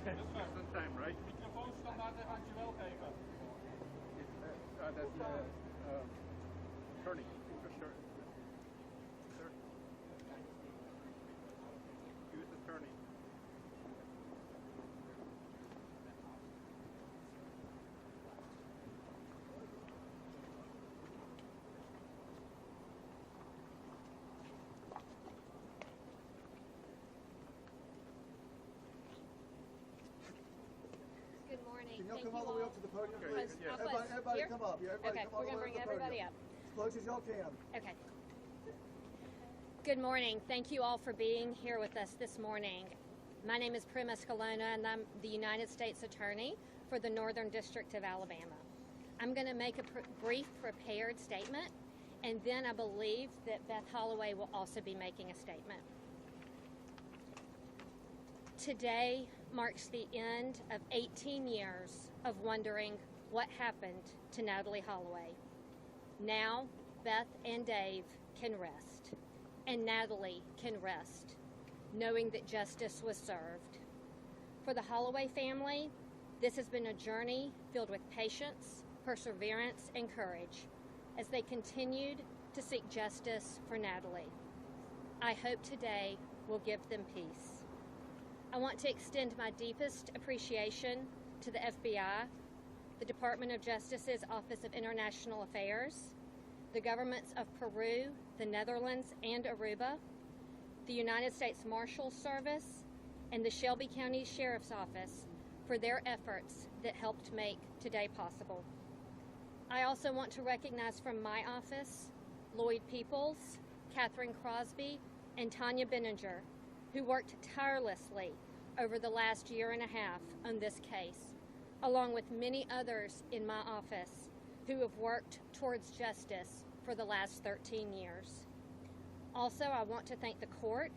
Just in time, right? Microfoonstandaard en dankjewel geven. That's attorney for sure. Sir. U.S. attorney. Good morning. Can y'all Thank come you all the way up to the podium, please? Yeah. Everybody Here? come up. Yeah, everybody Okay, come all we're the going to way bring up to the everybody podium. up. As close as y'all can. Okay. Good morning. Thank you all for being here with us this morning. My name is Plea and I'm the United States Attorney for the Northern District of Alabama. I'm going to make a brief prepared statement, and then I believe that Beth Holloway will also be making a statement. Today marks the end of 18 years of wondering what happened to Natalie Holloway. Now, Beth and Dave can rest, and Natalie can rest, knowing that justice was served. For the Holloway family, this has been a journey filled with patience, perseverance, and courage as they continued to seek justice for Natalie. I hope today will give them peace. I want to extend my deepest appreciation to the FBI, the Department of Justice's Office of International Affairs, the governments of Peru, the Netherlands, and Aruba, the United States Marshals Service, and the Shelby County Sheriff's Office for their efforts that helped make today possible. I also want to recognize from my office Lloyd Peoples, Catherine Crosby, and Tanya Benninger, who worked tirelessly over the last year and a half on this case, along with many others in my office who have worked towards justice for the last 13 years. Also, I want to thank the court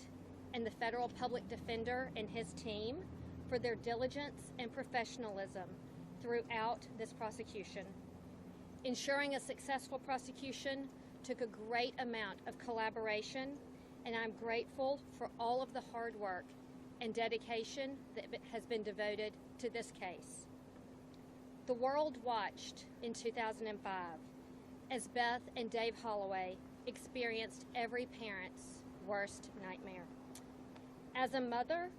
and the federal public defender and his team for their diligence and professionalism throughout this prosecution. Ensuring a successful prosecution took a great amount of collaboration, and I'm grateful for all of the hard work and dedication that has been devoted to this case. The world watched in 2005 as Beth and Dave Holloway experienced every parent's worst nightmare. As a mother,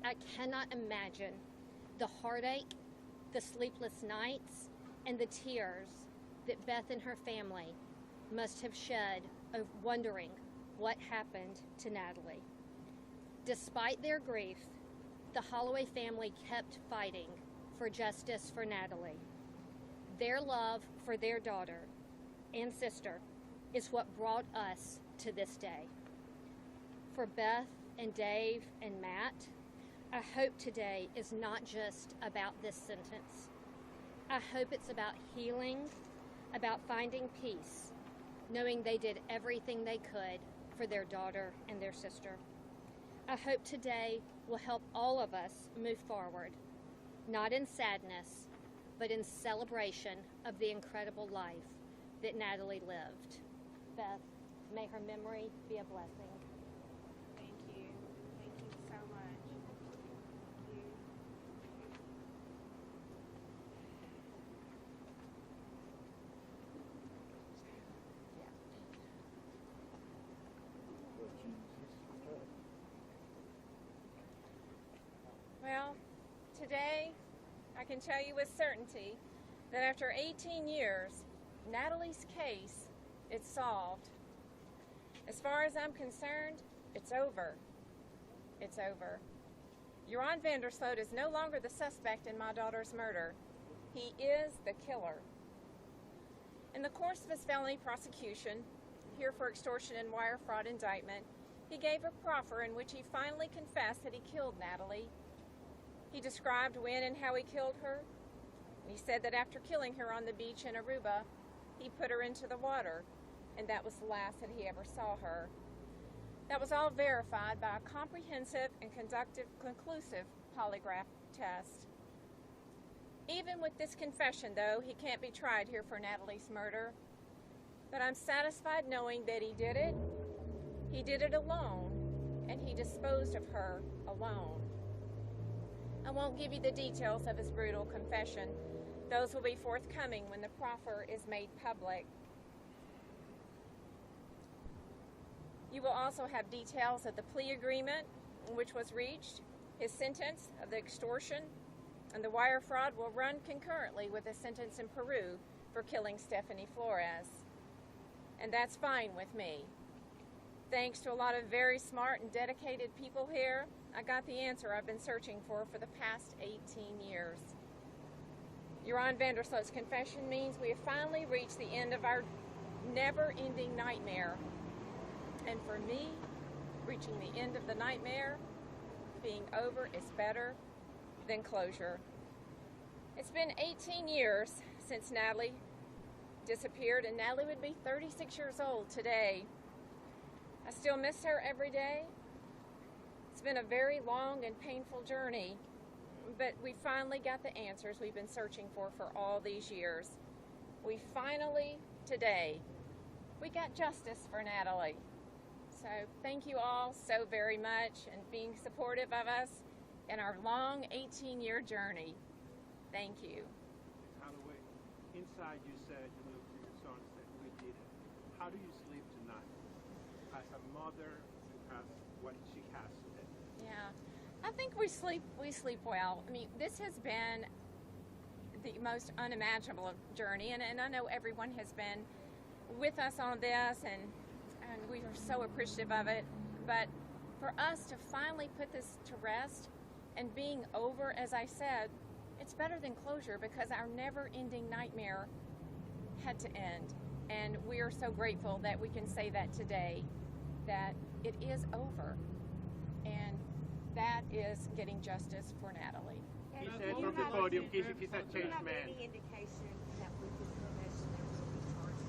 I cannot imagine the heartache, the sleepless nights, and the tears that Beth and her family must have shed of wondering what happened to Natalie. Despite their grief, the Holloway family kept fighting for justice for Natalie. Their love for their daughter and sister is what brought us to this day. For Beth and Dave and Matt, I hope today is not just about this sentence. I hope it's about healing, about finding peace, knowing they did everything they could for their daughter and their sister. I hope today will help all of us move forward, not in sadness, but in celebration of the incredible life that Natalie lived. Beth, may her memory be a blessing. Thank you. Thank you so much. Thank you. Well, today I can tell you with certainty that after 18 years, Natalie's case is solved. As far as I'm concerned, it's over. It's over. Joran Sloot is no longer the suspect in my daughter's murder. He is the killer. In the course of his felony prosecution, here for extortion and wire fraud indictment, he gave a proffer in which he finally confessed that he killed Natalie. He described when and how he killed her. And he said that after killing her on the beach in Aruba, he put her into the water, and that was the last that he ever saw her. That was all verified by a comprehensive and conclusive polygraph test. Even with this confession, though, he can't be tried here for Natalie's murder. But I'm satisfied knowing that he did it alone, and he disposed of her alone. I won't give you the details of his brutal confession. Those will be forthcoming when the proffer is made public. You will also have details of the plea agreement which was reached, his sentence of the extortion, and the wire fraud will run concurrently with a sentence in Peru for killing Stephanie Flores. And that's fine with me. Thanks to a lot of very smart and dedicated people here, I got the answer I've been searching for the past 18 years. Joran Vandersloot's confession means we have finally reached the end of our never-ending nightmare. And for me, reaching the end of the nightmare, being over, is better than closure. It's been 18 years since Natalie disappeared, and Natalie would be 36 years old today. I still miss her every day. It's been a very long and painful journey, but we finally got the answers we've been searching for all these years. We finally, today, we got justice for Natalie. So thank you all so very much and being supportive of us in our long 18-year journey. Thank you. Holloway, inside you said, you looked to your son and said, we did it. How do you sleep tonight? As a mother who has what she has today. Yeah, I think we sleep well. I mean, this has been the most unimaginable journey, and I know everyone has been with us on this, and we are so appreciative of it. But for us to finally put this to rest and being over, as I said, it's better than closure because our never-ending nightmare had to end. And we are so grateful that we can say that today, that it is over. And that is getting justice for Natalie. He And said do you from the have- podium, he's a do you changed have man. any indication that with this confession there will be charges?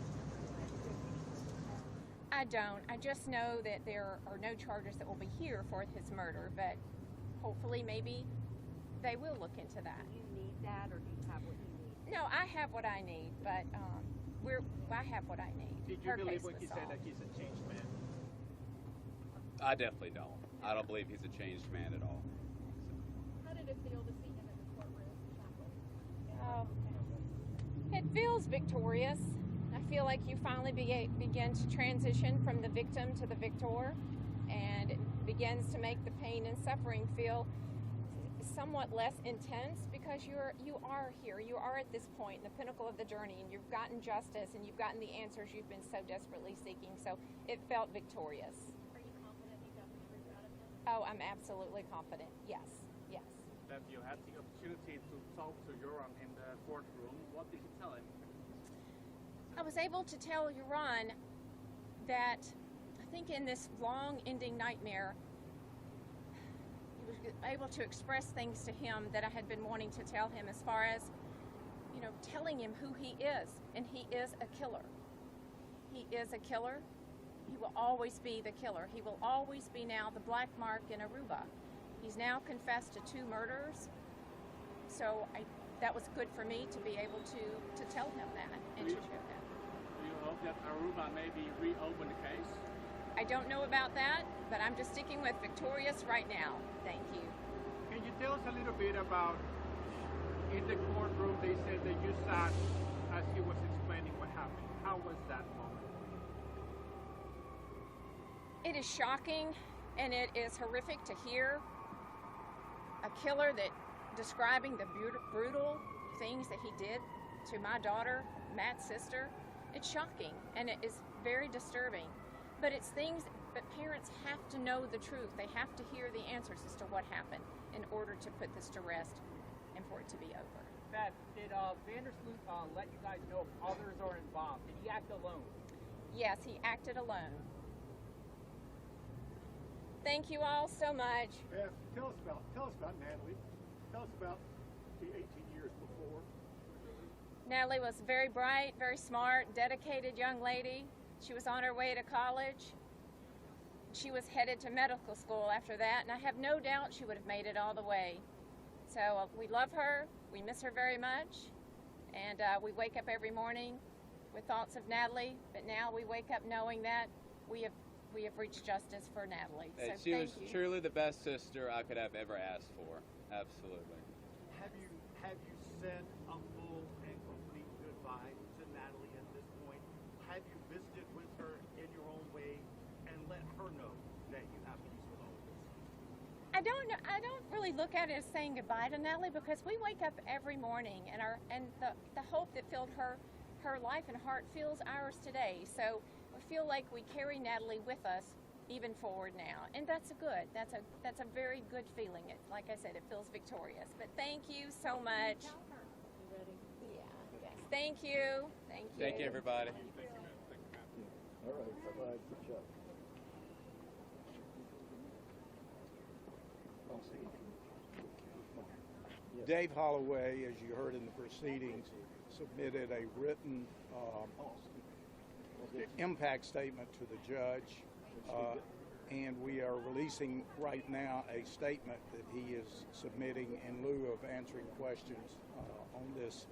I don't. I just know that there are no charges that will be here for his murder, but hopefully maybe they will look into that. Do you need that, or do you have what you need? No, I have what I need, but I have what I need. Did you Her believe case when was he said solved. that he's a changed man? I definitely don't. I don't believe he's a changed man at all. How did it feel to see him in the courtroom? Oh, it feels victorious. I feel like you finally begin to transition from the victim to the victor, and it begins to make the pain and suffering feel somewhat less intense because you are here. You are at this point, the pinnacle of the journey, and you've gotten justice and you've gotten the answers you've been so desperately seeking. So it felt victorious. Are you confident you got the truth out of him? Oh, I'm absolutely confident. Yes, yes. That you had the opportunity to talk to Joran in the courtroom. What did you tell him? I was able to tell Joran that I think in this long ending nightmare, he was able to express things to him that I had been wanting to tell him, as far as, telling him who he is. And he is a killer. He is a killer. He will always be the killer. He will always be now the black mark in Aruba. He's now confessed to 2 murders. So that was good for me to be able to tell him that and to share that. Do you hope that Aruba maybe reopen the case? I don't know about that, but I'm just sticking with victorious right now. Thank you. Can you tell us a little bit about, in the courtroom, they said that you sat as he was explaining what happened. How was that moment? It is shocking and it is horrific to hear a killer that describing the brutal things that he did to my daughter, Matt's sister. It's shocking and it is very disturbing. But it's things that parents have to know the truth. They have to hear the answers as to what happened in order to put this to rest and for it to be over. Beth, did Vandersloot let you guys know if others are involved? Did he act alone? Yes, he acted alone. Thank you all so much. Beth, tell us about Natalie. Tell us about the 18 years before. Natalie was very bright, very smart, dedicated young lady. She was on her way to college. She was headed to medical school after that, and I have no doubt she would have made it all the way. So we love her, we miss her very much, and we wake up every morning with thoughts of Natalie, but now we wake up knowing that we have reached justice for Natalie. So She thank was you. truly the best sister I could have ever asked for. Absolutely. Have you said a full and complete goodbye to Natalie at this point? Have you visited with her in your own way and let her know that you have peace with all of this? I don't know. I don't really look at it as saying goodbye to Natalie, because we wake up every morning and the hope that filled her life and heart fills ours today. So I feel like we carry Natalie with us even forward now, and that's a very good feeling. It, like I said, it feels victorious. But thank you so much. Yeah. Yes. Thank you. Thank you. Thank you, everybody. All right, bye-bye. Good job. Dave Holloway, as you heard in the proceedings, submitted a written impact statement to the judge, and we are releasing right now a statement that he is submitting in lieu of answering questions on this